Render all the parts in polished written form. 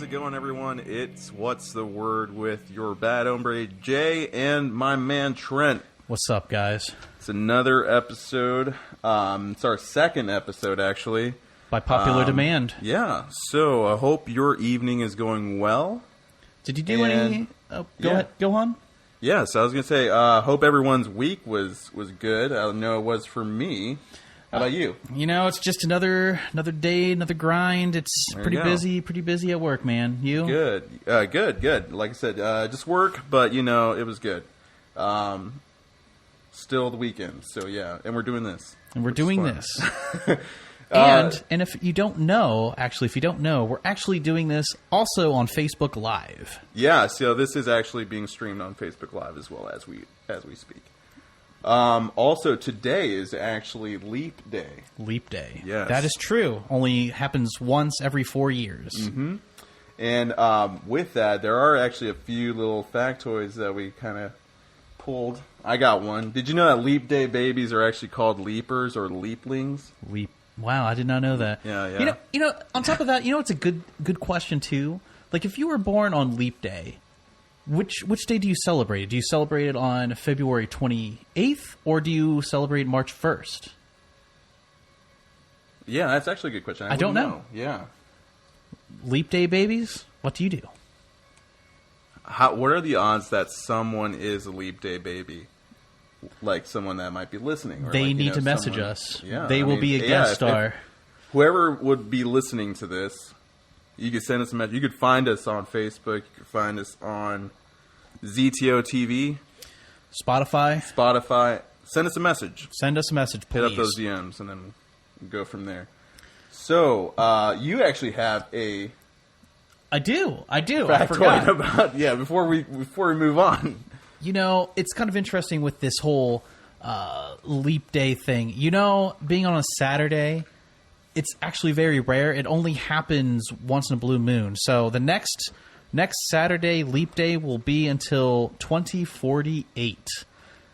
it going, everyone? It's What's the Word with your bad hombre, Jay, and my man, Trent. What's up, guys? It's another episode. It's our second episode, actually. By popular demand. Yeah, so I hope your evening is going well. Did you do any... Oh, go ahead. Go on. Yeah, so I was going to say, hope everyone's week was good. I know it was for me. How about you? You know, it's just another day, another grind. It's pretty busy at work, man. You? Good. Good. Like I said, just work, but, you know, it was good. Still the weekend, so yeah. And we're doing this. And if you don't know, we're actually doing this also on Facebook Live. Yeah, so this is actually being streamed on Facebook Live as well as we speak. Also, today is actually Leap Day. Leap Day. Yes. That is true. Only happens once every 4 years. Mm-hmm. And with that, there are actually a few little factoids that we kind of pulled. I got one. Did you know that Leap Day babies are actually called leapers or leaplings? Wow, I did not know that. Yeah. You know. On top of that, you know, it's a good question too. Like, if you were born on Leap Day, which day do you celebrate? Do you celebrate it on February 28th, or do you celebrate March 1st? Yeah, that's actually a good question. I don't know. Yeah. Leap Day babies? What do you do? What are the odds that someone is a Leap Day baby? Like someone that might be listening. Or they need to message us. Yeah, they will be a guest star. If whoever would be listening to this, you could send us a message. You could find us on Facebook. You could find us on ZTOTV. Spotify. Send us a message. Please. Hit up those DMs, and then go from there. So, you actually have a... I do. I forgot about before we move on. You know, it's kind of interesting with this whole Leap Day thing. You know, being on a Saturday, it's actually very rare. It only happens once in a blue moon. So the next Saturday, Leap Day, will be until 2048.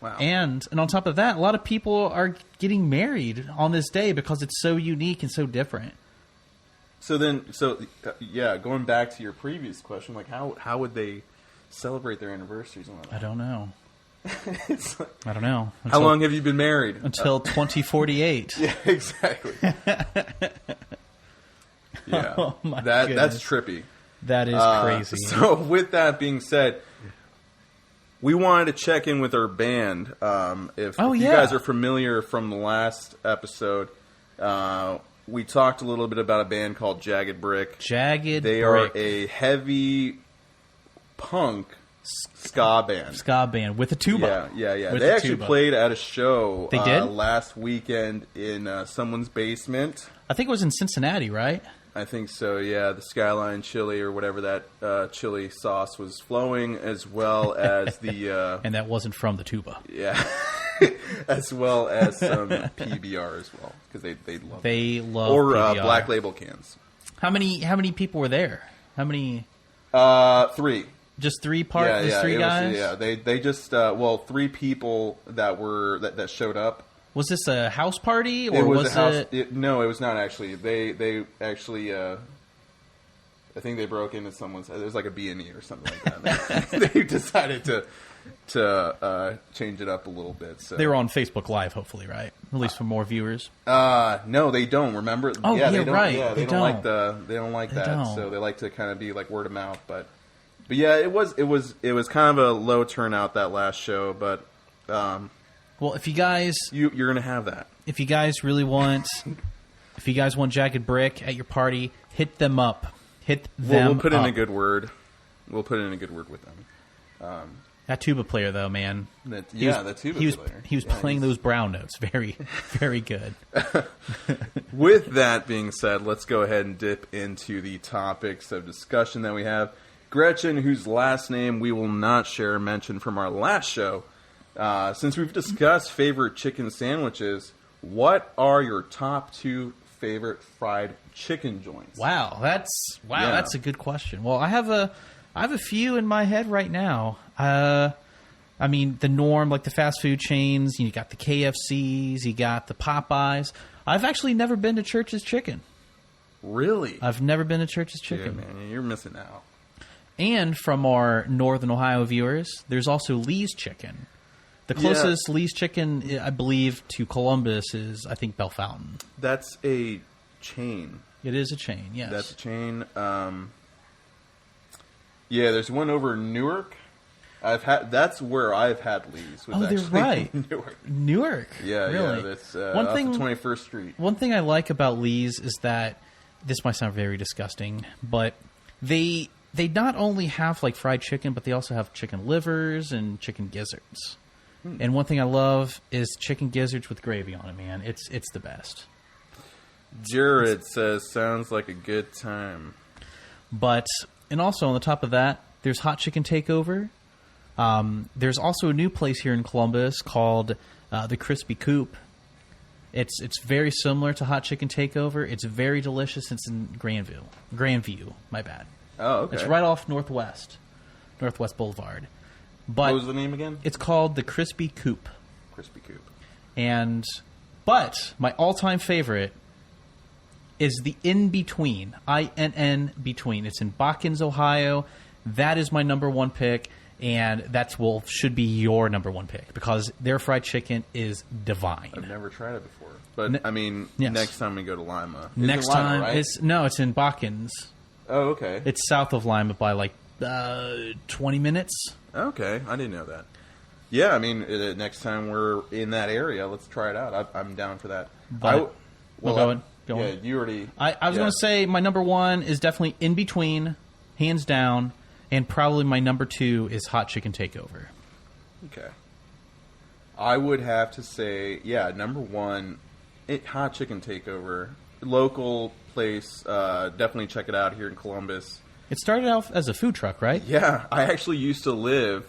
Wow. And on top of that, a lot of people are getting married on this day because it's so unique and so different. So going back to your previous question, like how would they celebrate their anniversaries and all that? I don't know. I don't know. How long have you been married? Until 2048. Yeah, exactly. Yeah. Oh my goodness. That's trippy. That is crazy. So with that being said, we wanted to check in with our band. If you guys are familiar from the last episode, we talked a little bit about a band called Jagged Brick. They are a heavy punk ska band with a tuba. Yeah. They actually played at a show last weekend in someone's basement. I think it was in Cincinnati, right? I think so, yeah. The Skyline chili or whatever that chili sauce was flowing, as well as the... and that wasn't from the tuba. Yeah. As well as some PBR as well, because they love or PBR. Black Label cans. How many people were there? How many? 3. Just 3 parts. 3 guys. They just 3 people that showed up. Was this a house party or was it? No, it was not actually. They actually. I think they broke into someone's. It was like a B&E or something like that. They decided to change it up a little bit. So they were on Facebook Live, hopefully, right? At least for more viewers. No, they don't. Remember? Oh, yeah, they don't, right. Yeah, they don't like that. So they like to kind of be like word of mouth. But yeah, it was kind of a low turnout that last show. But well, if you guys, you're gonna have that. If you guys really want, Jagged Brick at your party, hit them up. We'll put in a good word. We'll put in a good word with them. That tuba player, though, man. The tuba player. He was playing those brown notes. Very, very good. With that being said, let's go ahead and dip into the topics of discussion that we have. Gretchen, whose last name we will not share, mentioned from our last show. Since we've discussed favorite chicken sandwiches, what are your top 2 favorite fried chicken joints? Wow, that's a good question. Well, I have a few in my head right now. I mean, the norm, like the fast food chains. You got the KFCs, you got the Popeyes. I've actually never been to Church's Chicken. Really? I've never been to Church's Chicken. Yeah, man, you're missing out. And from our Northern Ohio viewers, there's also Lee's Chicken. The closest Lee's Chicken, I believe, to Columbus is, I think, Bell Fountain. That's a chain. It is a chain, yes. That's a chain. Yeah, there's one over in Newark. That's where I've had Lee's. They're right. Newark. Yeah, really? Yeah. That's off the 21st Street. One thing I like about Lee's is that, this might sound very disgusting, but they not only have like fried chicken, but they also have chicken livers and chicken gizzards. And one thing I love is chicken gizzards with gravy on it, man. It's the best. Jared says, sounds like a good time. But, and also on the top of that, there's Hot Chicken Takeover. There's also a new place here in Columbus called the Crispy Coop. It's very similar to Hot Chicken Takeover. It's very delicious. It's in Grandview, my bad. Oh, okay. It's right off Northwest Boulevard. But what was the name again? It's called the Crispy Coop. Crispy Coop. But my all-time favorite is the In-Between. INN Between. It's in Botkins, Ohio. That is my number one pick, and should be your number one pick because their fried chicken is divine. I've never tried it before, but yes. Next time we go to Lima. Next Lima, time, right? it's in Botkins. Oh, okay. It's south of Lima by like 20 minutes. Okay, I didn't know that. Yeah, I mean, next time we're in that area, let's try it out. I'm down for that. Go on. You already. I was going to say my number one is definitely In Between, hands down, and probably my number two is Hot Chicken Takeover. Okay. I would have to say, number one, Hot Chicken Takeover, local place. Definitely check it out here in Columbus. It started out as a food truck, right? Yeah, I actually used to live,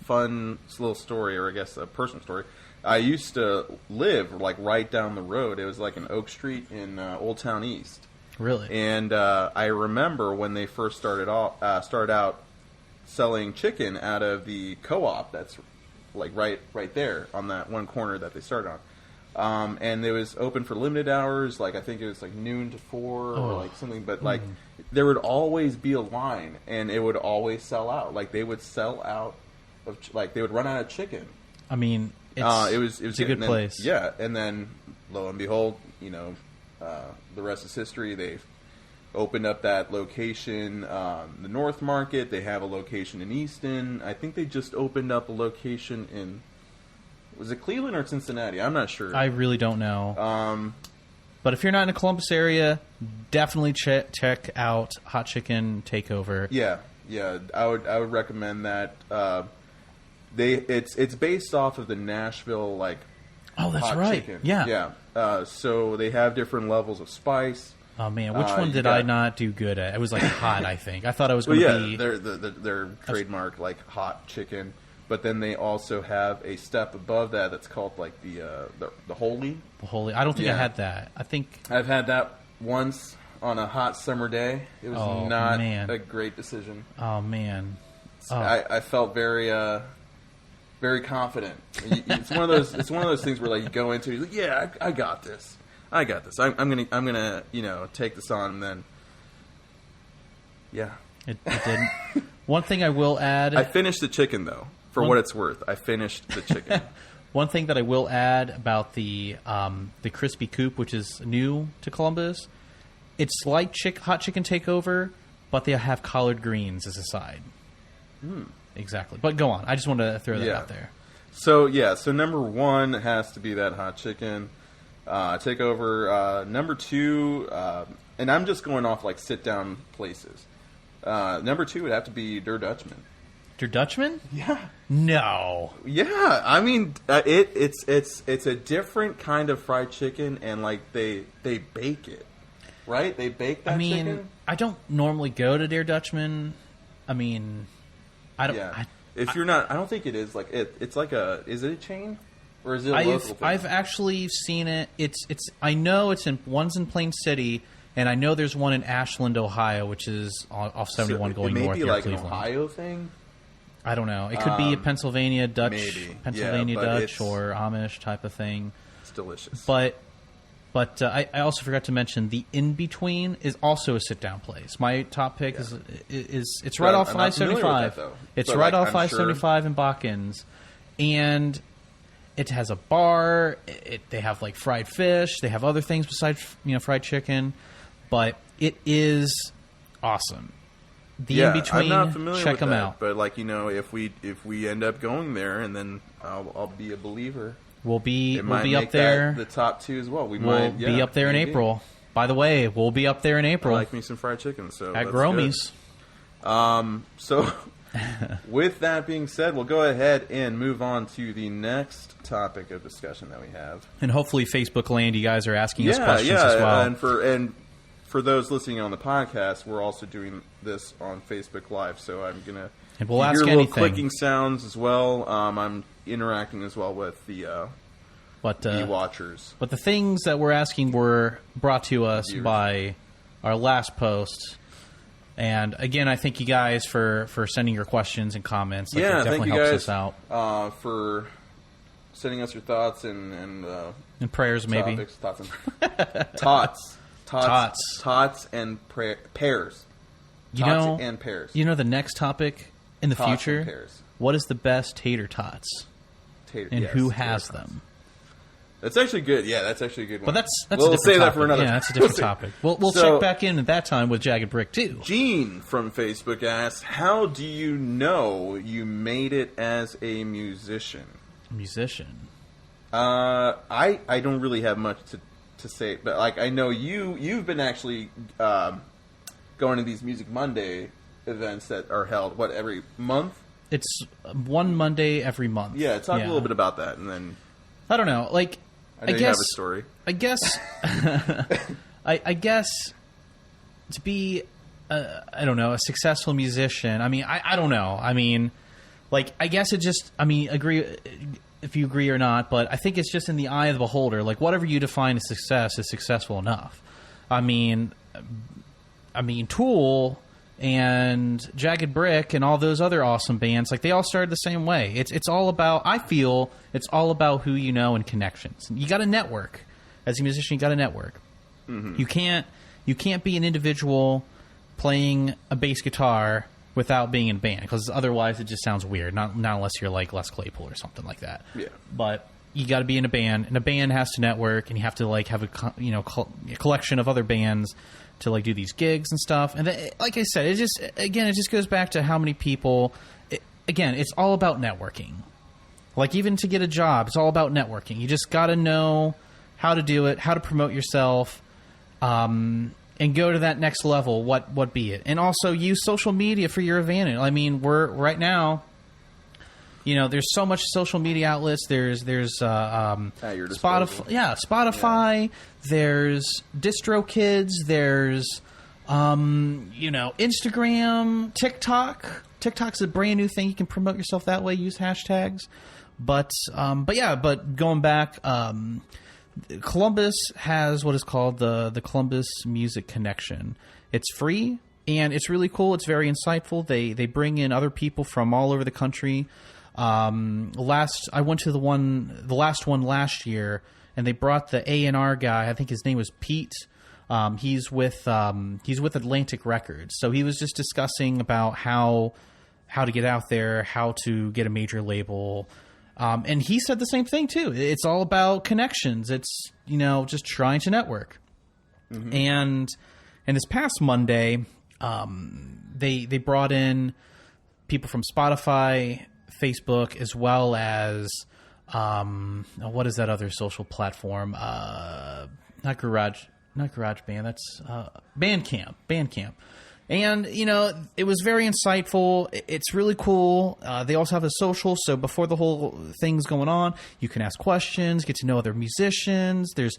fun little story, or I guess a personal story. I used to live like right down the road. It was like in Oak Street in Old Town East. Really? And I remember when they first started out selling chicken out of the co-op that's like right there on that one corner that they started on. And it was open for limited hours, like I think it was like noon to 4 or like something, but like there would always be a line and it would always sell out. Like they would sell out of, like they would run out of chicken. I mean, it was a good place. Yeah, and then lo and behold, the rest is history. They've opened up that location, the North Market. They have a location in Easton. I think they just opened up a location in, was it Cleveland or Cincinnati? I'm not sure. I really don't know. But if you're not in the Columbus area, definitely check out Hot Chicken Takeover. Yeah, I would recommend that. It's based off of the Nashville that's hot right. chicken. Yeah. So they have different levels of spice. Oh man, which one did I not do good at? It was like hot, I think. I thought I was going to be. They're trademarked like hot chicken, but then they also have a step above that that's called like the holy. The holy. I don't think I had that. I think I've had that once on a hot summer day. It was not a great decision. Oh man, I felt very confident. It's one of those things where like you go into, you're like, yeah, I got this. I'm gonna take this on, and then it didn't. One thing I will add, I finished the chicken though. For what it's worth, I finished the chicken. One thing that I will add about the Crispy Coop, which is new to Columbus, it's like Hot Chicken Takeover, but they have collard greens as a side. Exactly. But go on. I just wanted to throw that out there. So number one has to be that Hot Chicken Takeover. Number two, and I'm just going off like sit down places. Number two would have to be Der Dutchman. Der Dutchman? Yeah. No. Yeah, I mean it's a different kind of fried chicken, and like they bake it, right? They bake that chicken. I don't normally go to Der Dutchman. I mean, I don't. Yeah. If you're not, I don't think it is like it. It's like is it a chain or is it a local thing? I've actually seen it. It's. I know one's in Plain City. And I know there's one in Ashland, Ohio, which is off 71 going north. Maybe near like Cleveland. An Ohio thing. I don't know. It could be a Pennsylvania Dutch, maybe. Pennsylvania Dutch or Amish type of thing. It's delicious. But But I also forgot to mention the In Between is also a sit down place. My top pick is it's right off 575. It's right off 575 in Bakkens, and it has a bar. They have like fried fish. They have other things besides fried chicken, but it is awesome. The In Between, I'm not familiar check with them that, out. But like if we end up going there, and then I'll be a believer. We'll be up there. The top 2 as well. We'll be up there in April. By the way, we'll be up there in April. I like me some fried chicken. So at Gromy's. So with that being said, we'll go ahead and move on to the next topic of discussion that we have. And hopefully, Facebook land, you guys are asking us questions as well. And for those listening on the podcast, we're also doing this on Facebook Live. So I'm gonna ask hear anything. Little clicking sounds as well. I'm interacting as well with the watchers. But the things that we're asking were brought to us by our last post. And again, I thank you guys for sending your questions and comments. It definitely helps us out. For sending us your thoughts and prayers, maybe. Thoughts and tots and pears. Tots and pears. You know the next topic in the future? What is the best tater tots? And who has them? That's actually good. Yeah, that's actually a good one. But that's we'll a different save topic. That for another. Yeah, that's a different topic. We'll check back in at that time with Jagged Brick too. Gene from Facebook asks, "How do you know you made it as a musician?" I don't really have much to say, but like I know you've been actually going to these Music Monday events that are held every month. It's one Monday every month. Yeah, talk a little bit about that, and then I don't know. Like, I guess you have a story. I guess, I guess to be, I don't know, a successful musician. I mean, I don't know. I mean, like, I guess it just. I mean, agree if you agree or not, but I think it's just in the eye of the beholder. Like, whatever you define as success is successful enough. I mean, Tool and Jagged Brick and all those other awesome bands, like they all started the same way. It's all about, I feel, it's all about who you know and connections. You got to network. As a musician, you got to network. Mm-hmm. You can't be an individual playing a bass guitar without being in a band, because otherwise it just sounds weird. Not unless you're like Les Claypool or something like that. Yeah. But you got to be in a band, and a band has to network, and you have to like have a collection of other bands to like do these gigs and stuff. And like I said, it just goes back to how many people. It's all about networking. Like even to get a job, it's all about networking. You just got to know how to do it, how to promote yourself, and go to that next level. What be it, and also use social media for your advantage. I mean, we're right now. There's so much social media outlets. There's Spotify. Yeah, Spotify. Yeah. There's DistroKids. There's Instagram, TikTok. TikTok's a brand new thing. You can promote yourself that way. Use hashtags. But going back, Columbus has what is called the Columbus Music Connection. It's free and it's really cool. It's very insightful. They bring in other people from all over the country. I went to the last one last year, and they brought the A&R guy. I think his name was Pete. He's with Atlantic Records. So he was just discussing about how to get out there, how to get a major label. And he said the same thing too. It's all about connections. It's, just trying to network. Mm-hmm. And this past Monday, they brought in people from Spotify, Facebook, as well as what is that other social platform? Not GarageBand. That's BandCamp. And it was very insightful. It's really cool. They also have a social, so before the whole thing's going on, you can ask questions, get to know other musicians. There's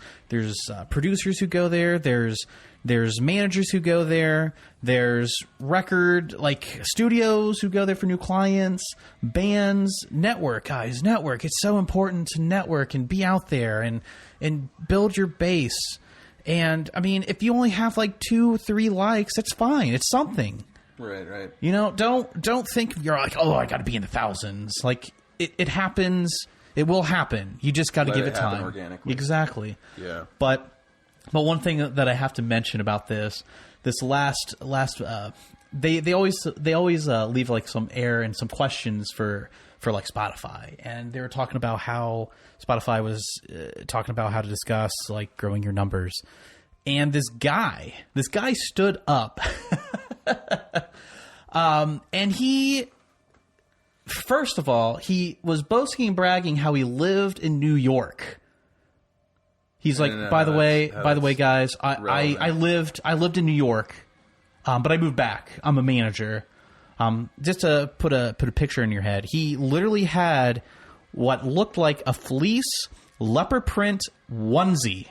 producers who go there. There's managers who go there. There's record studios who go there for new clients. Bands, network, guys, network. It's so important to network and be out there and build your base. And I mean, if you only have 2-3 likes, that's fine. It's something. Right. Don't think you're like, oh, I got to be in the thousands. It happens. It will happen. You just got to give it time. Organically. Exactly. Yeah. But But one thing that I have to mention about this last they always leave like some air and some questions for like Spotify, and they were talking about how Spotify was talking about how to discuss like growing your numbers, and this guy stood up, and he. First of all, he was boasting and bragging how he lived in New York. He's like, by the way, guys, I lived in New York, but I moved back. I'm a manager. Just to put a picture in your head, he literally had what looked like a fleece leopard print onesie.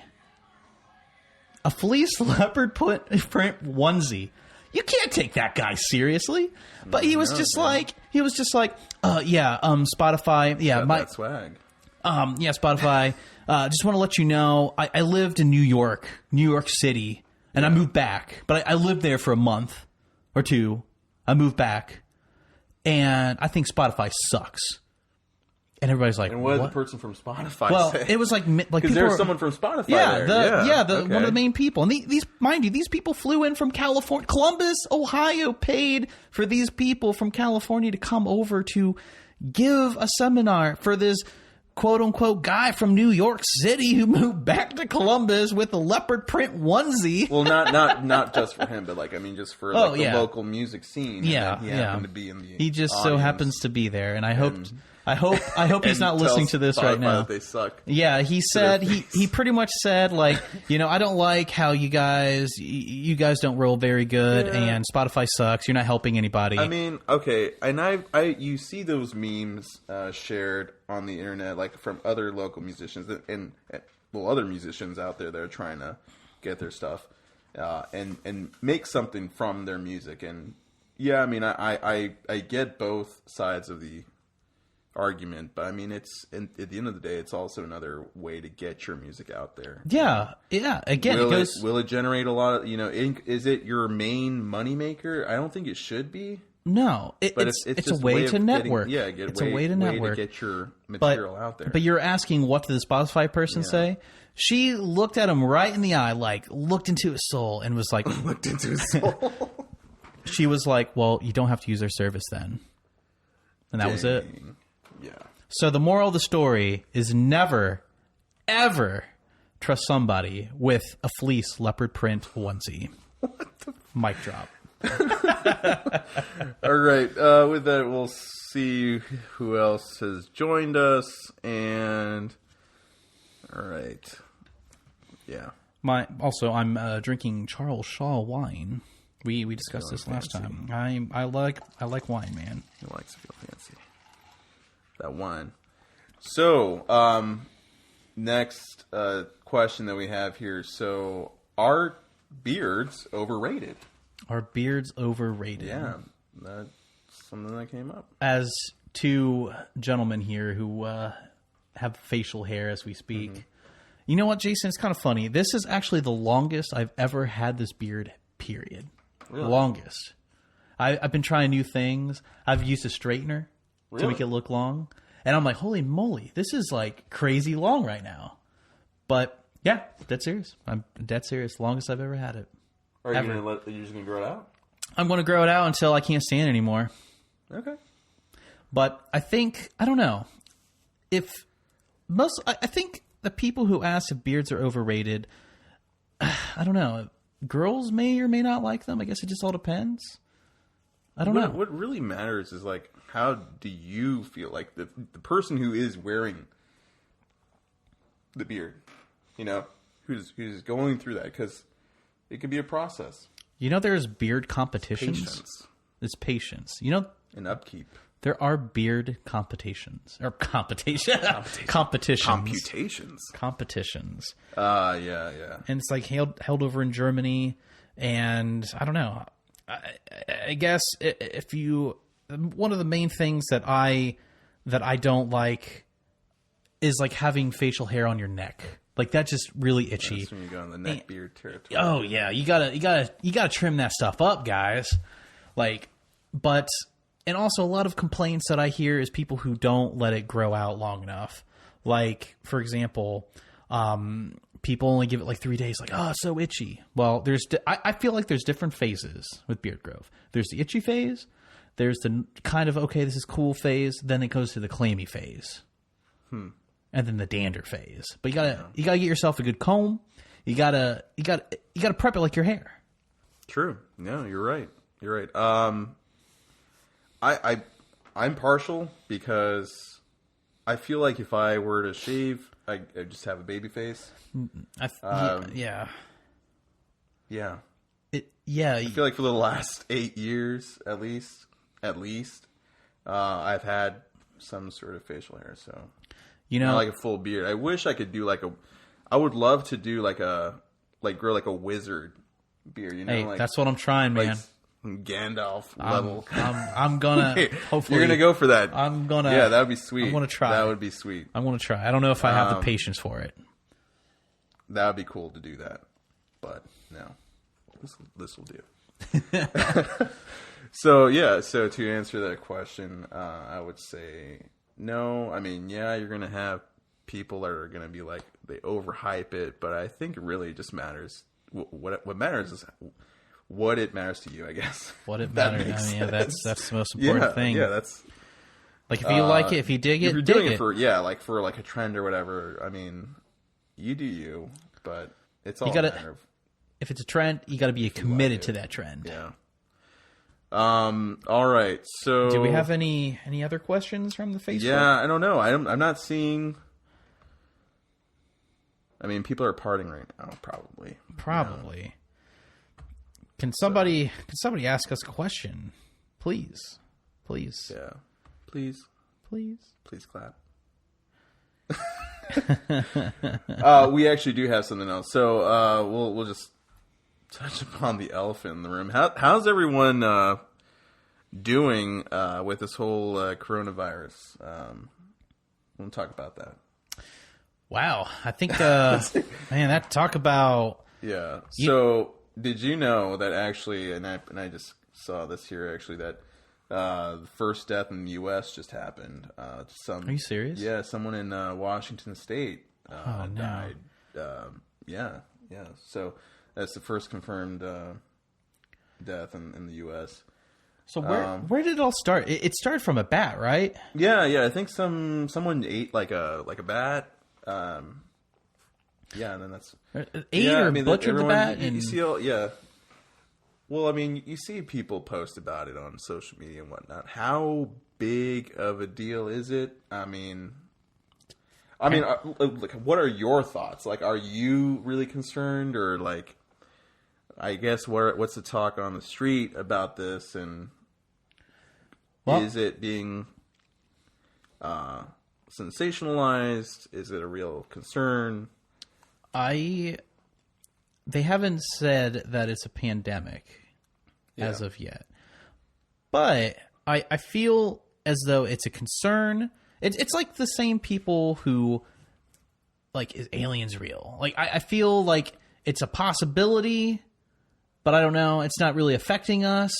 A fleece leopard print onesie. You can't take that guy seriously. But he was just like, Spotify, that swag. Spotify. Just want to let you know, I lived in New York City, and I moved back. But I lived there for a month or two. I moved back, and I think Spotify sucks. And everybody's like, and what did the person from Spotify say? Well, it was like because there's someone from Spotify there. One of the main people. And these people flew in from California. Columbus, Ohio paid for these people from California to come over to give a seminar for this quote-unquote guy from New York City who moved back to Columbus with a leopard print onesie. Well, not just for him, but just for the local music scene. Yeah, he happened to be in the He just audience. so happens to be there, and I hope he's not listening to this right now. That they suck. Yeah, he said he pretty much said like, I don't like how you guys don't roll very good, and Spotify sucks. You're not helping anybody. I mean, okay, and you see those memes shared on the internet, like from other local musicians and other musicians out there that are trying to get their stuff and make something from their music. And yeah, I mean, I get both sides of the argument, but I mean, it's at the end of the day, it's also another way to get your music out there. Yeah. Again, will it generate a lot of is it your main moneymaker? I don't think it should be. No, it's a way to network. It's a way to network. To get your material out there. But you're asking, what did the Spotify person say? She looked at him right in the eye, like looked into his soul, and was like, looked into his soul. She was like, "Well, you don't have to use their service then," and that was it. Yeah. So the moral of the story is never, ever trust somebody with a fleece leopard print onesie. What the mic drop. All right. With that, we'll see who else has joined us. And all right. Yeah. I'm drinking Charles Shaw wine. We discussed this last time. I like wine, man. He likes to feel fancy. That wine. So, next question that we have here. So, are beards overrated? Are beards overrated? Yeah, that's something that came up. As two gentlemen here who have facial hair as we speak. Mm-hmm. You know what, Jason? It's kind of funny. This is actually the longest I've ever had this beard, period. Really? Longest. I've been trying new things. I've used a straightener to make it look long. And I'm like, holy moly, this is like crazy long right now. But yeah, dead serious. I'm dead serious. Longest I've ever had it. Are you just going to grow it out? I'm going to grow it out until I can't stand anymore. Okay. But I don't know. I think the people who ask if beards are overrated, I don't know. Girls may or may not like them. I guess it just all depends. I don't know. What really matters is like, how do you feel? Like the person who is wearing the beard, who's going through that, because it could be a process. There's beard competitions. Patience. It's patience. And upkeep. There are beard competitions. Or competitions. Competitions. Yeah. And it's like held over in Germany. And I don't know. I guess one of the main things that I don't like is like having facial hair on your neck. Like that's just really itchy. That's when you go on the neck beard territory. Oh yeah, you gotta trim that stuff up, guys. And also a lot of complaints that I hear is people who don't let it grow out long enough. Like, for example, people only give it like 3 days, like, oh, it's so itchy. Well, I feel like there's different phases with beard growth. There's the itchy phase. There's the kind of, okay, this is cool phase. Then it goes to the clammy phase. And then the dander phase. But you gotta get yourself a good comb. You gotta prep it like your hair. True. No, you're right. You're right. I'm partial because I feel like if I were to shave, I just have a baby face. Yeah. Yeah. I feel like for the last 8 years, at least, I've had some sort of facial hair. So, not like a full beard. I wish I could do I would love to do grow like a wizard beard. Hey, that's what I'm trying, man. Gandalf level. I'm gonna hopefully you're gonna go for that. Yeah, that would be sweet. I'm gonna try. That would be sweet. I'm gonna try. I don't know if I have the patience for it. That would be cool to do that, but no, this will do. So to answer that question, I would say no. I mean, you're gonna have people that are gonna be like they overhype it, but I think it really just matters. What matters is what it matters to you, I guess. What it matters. I mean, that's the most important thing. Yeah, that's like if you like it, if you dig it, if you're doing it for a trend or whatever. I mean, you do you, but it's all a matter of if it's a trend, you got to be committed to that trend. Yeah. All right. So, do we have any other questions from the Facebook? Yeah, I don't know. I'm not seeing. I mean, people are partying right now, probably. Probably. Yeah. Can somebody ask us a question, please? Yeah, please clap. We actually do have something else, so we'll just touch upon the elephant in the room. How's everyone doing with this whole coronavirus? We'll talk about that. Wow, I think man, that talk about So. Did you know that actually, and I just saw this here actually, that the first death in the U.S. just happened. Are you serious? Yeah, someone in Washington State died. Yeah. So that's the first confirmed death in the U.S. So where did it all start? It started from a bat, right? Yeah. I think someone ate like a bat. Yeah, and then that's butchered the bat. You see Well, I mean, you see people post about it on social media and whatnot. How big of a deal is it? I mean, like, what are your thoughts? Like, are you really concerned, or like, I guess what's the talk on the street about this, and is it being sensationalized? Is it a real concern? They haven't said that it's a pandemic as of yet, but I feel as though it's a concern. It's like the same people who, like, is aliens real? Like, I feel like it's a possibility, but I don't know. It's not really affecting us.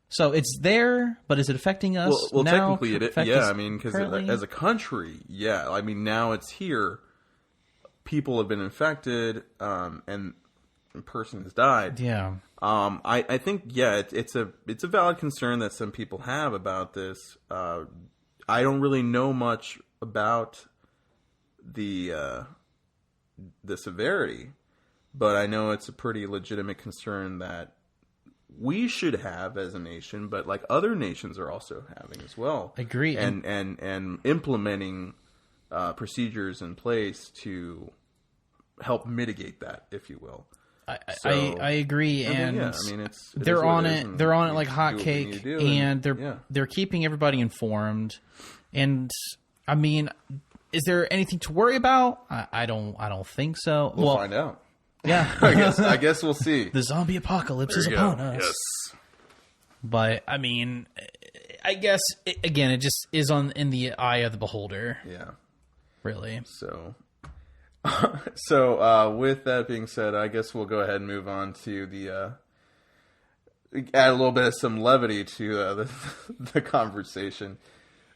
So it's there, but is it affecting us? Well, now? Technically it is. Yeah, I mean, because as a country, I mean, now it's here. People have been infected, and a person has died. Yeah. I think it's a valid concern that some people have about this. I don't really know much about the severity, but I know it's a pretty legitimate concern that we should have as a nation, but like other nations are also having as well. Agree. And implementing procedures in place to help mitigate that, if you will. I agree, and they're on it. They're on it like hotcake, and they're keeping everybody informed. And I mean, is there anything to worry about? I don't think so. We'll find out. Yeah, I guess we'll see. The zombie apocalypse is upon us. Yes. But I mean, I guess it just is in the eye of the beholder. Yeah, really. So with that being said, I guess we'll go ahead and move on to the add a little bit of some levity to the conversation.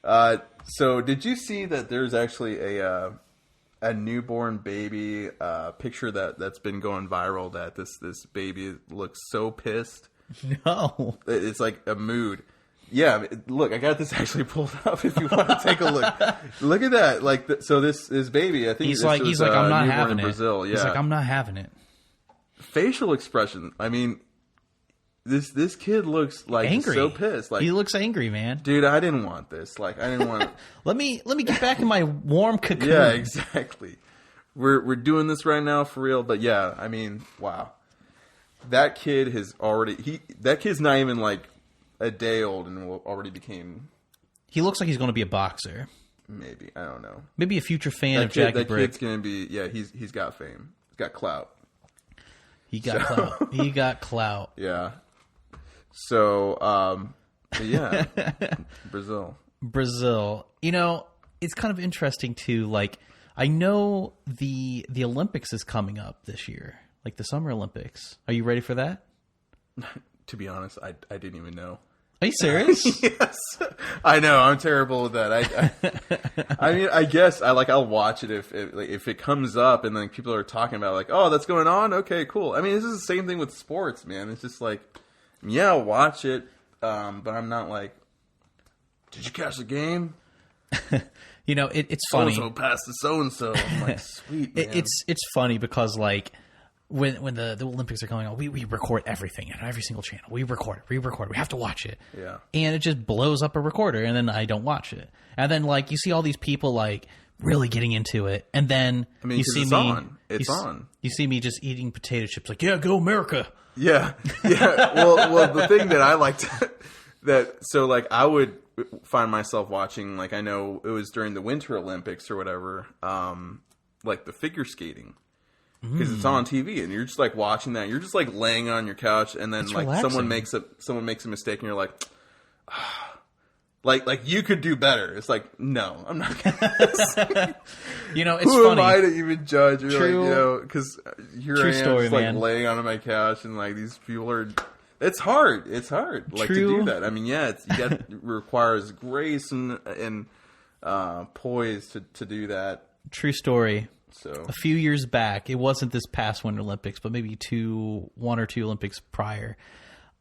So did you see that there's actually a a newborn baby picture that's been going viral that this baby looks so pissed. No. It's like a mood. Yeah, look, I got this actually pulled up if you want to take a look. Look at that. Like, so this baby, I think he's like, I'm not having it. Brazil. Yeah. He's like, I'm not having it. Facial expression. I mean, this kid looks like angry. So pissed. Like, he looks angry, man. Dude, I didn't want this. Like, I didn't want. let me get back in my warm cocoon. Yeah, exactly. We're doing this right now for real. But yeah, I mean, wow. That kid has already. That kid's not even like a day old and already became. He looks like he's going to be a boxer. Maybe, I don't know. Maybe a future fan of Jagged Brick. That kid's going to be. Yeah, he's got fame. He's got clout. He got clout. He got clout. Yeah. So, yeah, Brazil. You know, it's kind of interesting too. Like, I know the Olympics is coming up this year, like the Summer Olympics. Are you ready for that? To be honest, I didn't even know. Are you serious? Yes, I know. I'm terrible with that. I mean, I guess I'll watch it if it comes up and then people are talking about it, like, oh, that's going on. Okay, cool. I mean, this is the same thing with sports, man. It's just like, yeah, I'll watch it, but I'm not like, did you catch the game? You know, it's funny. So-and-so passed to so-and-so. I'm like, sweet, man. It's funny because, like, when the Olympics are going on, we record everything on every single channel. We record it. We have to watch it. Yeah. And it just blows up a recorder, and then I don't watch it. And then, like, you see all these people, like, really getting into it, and then you see it's me. On. It's on. You see me just eating potato chips, like, yeah, go America. Yeah. Well, the thing that I liked so like I would find myself watching, like, I know it was during the Winter Olympics or whatever, like the figure skating. Because it's on TV, and you're just like watching that. You're just like laying on your couch, and then like someone makes a mistake, and you're like, like you could do better. It's like, no, I'm not gonna. You know, it's Who funny. am I to even judge? You're True. like, you know, because here I am, story, just like man. laying on my couch, and like these people are. It's hard. It's hard, like to do that. I mean, yeah, it requires grace and poise to do that. True story. So a few years back, it wasn't this past Winter Olympics, but maybe one or two Olympics prior.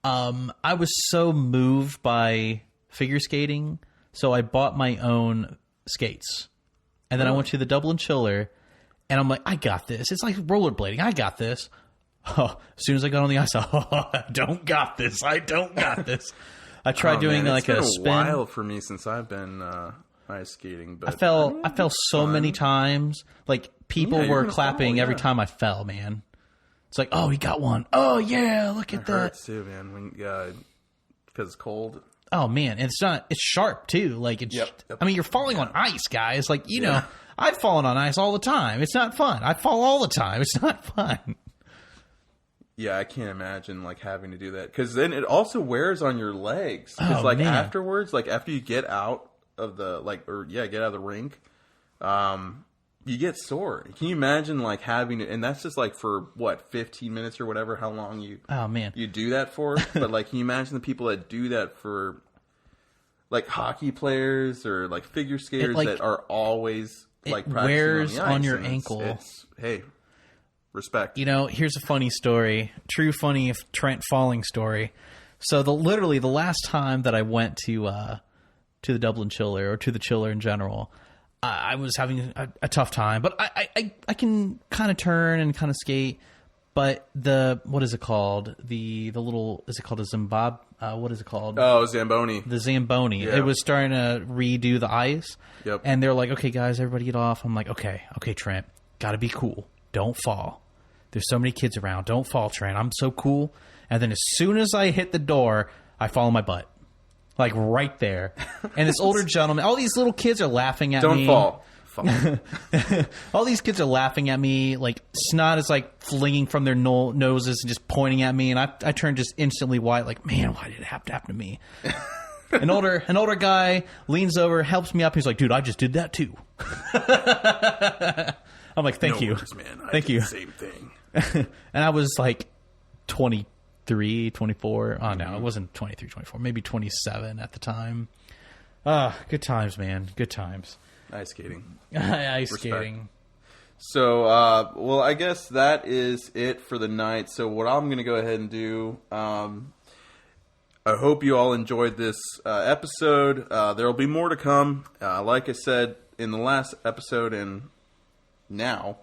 I was so moved by figure skating, so I bought my own skates, and then I went to the Dublin Chiller, and I'm like, I got this. It's like rollerblading. I got this. Oh, as soon as I got on the ice, I don't got this. I don't got this. I tried doing like a spin. It's been a while for me since I've been ice skating, but I fell so many times. Like, people were clapping every time I fell, man. It's like, oh, he got one. Oh yeah, look at that. Hurts too, man. When because it's cold. Oh man, and it's sharp too. Like, it's. Yep. I mean, you're falling on ice, guys. Like, you know, I've fallen on ice all the time. It's not fun. I fall all the time. It's not fun. Yeah, I can't imagine like having to do that, because then it also wears on your legs. Because afterwards, like after you get out of the get out of the rink, you get sore. Can you imagine like having it? And that's just like for what, 15 minutes or whatever, how long you do that for. But like, can you imagine the people that do that for like hockey players or like figure skaters that are always like practicing wears on the ice, on your ankle. It's hey, respect. You know, here's a funny story. True funny Trent falling story. So literally the last time that I went to the Dublin Chiller, or to the Chiller in general, I was having a tough time, but I can kind of turn and kind of skate. But what is it called? The little, is it called a Zimbabwe? What is it called? Oh, Zamboni. The Zamboni. Yeah. It was starting to redo the ice. Yep. And they're like, okay, guys, everybody get off. I'm like, okay, Trent, gotta be cool. Don't fall. There's so many kids around. Don't fall, Trent. I'm so cool. And then as soon as I hit the door, I fall on my butt. Like right there. And this older gentleman, all these little kids are laughing at me. Don't fall. All these kids are laughing at me. Like, snot is like flinging from their noses and just pointing at me. And I turned just instantly white. Like, man, why did it have to happen to me? An older guy leans over, helps me up. He's like, dude, I just did that too. I'm like, thank you. Worries, man. Thank you. Same thing. And I was like 23, 24. Oh, no, it wasn't 23, 24. Maybe 27 at the time. Good times, man. Good times. Ice skating. Ice skating. So, well, I guess that is it for the night. So what I'm going to go ahead and do, I hope you all enjoyed this episode. There will be more to come. Like I said in the last episode and now,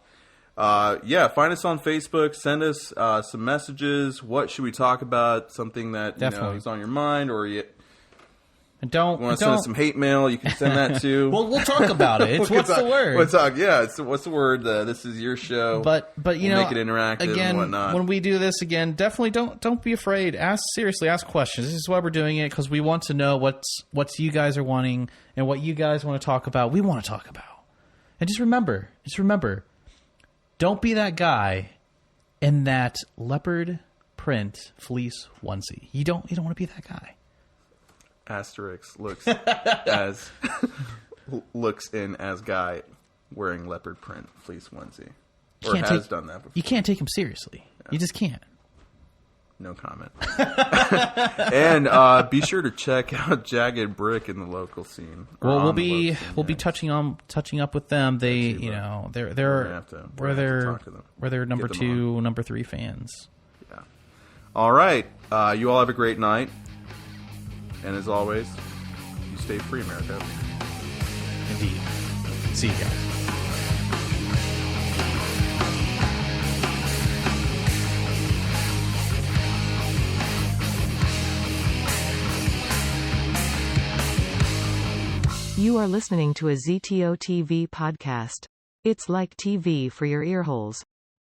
find us on Facebook. Send us some messages. What should we talk about? Something that is on your mind, or you want to send us some hate mail? You can send that too. Well, we'll talk about it. What's the word? What's the word? This is your show. But we'll make it interactive again, and whatnot. When we do this again, definitely don't be afraid. Ask questions. This is why we're doing it, because we want to know what's you guys are wanting and what you guys want to talk about. We want to talk about. And just remember, don't be that guy in that leopard print fleece onesie. You don't want to be that guy. Asterix looks in as guy wearing leopard print fleece onesie, or has done that before. You can't take him seriously. Yeah. You just can't. No comment. And be sure to check out Jagged Brick in the local scene. Well, we'll be touching up with them. They, they're number 2, number 3 fans. Yeah. All right. You all have a great night. And as always, you stay free, America. Indeed. See you guys. You are listening to a ZTOTV podcast. It's like TV for your earholes.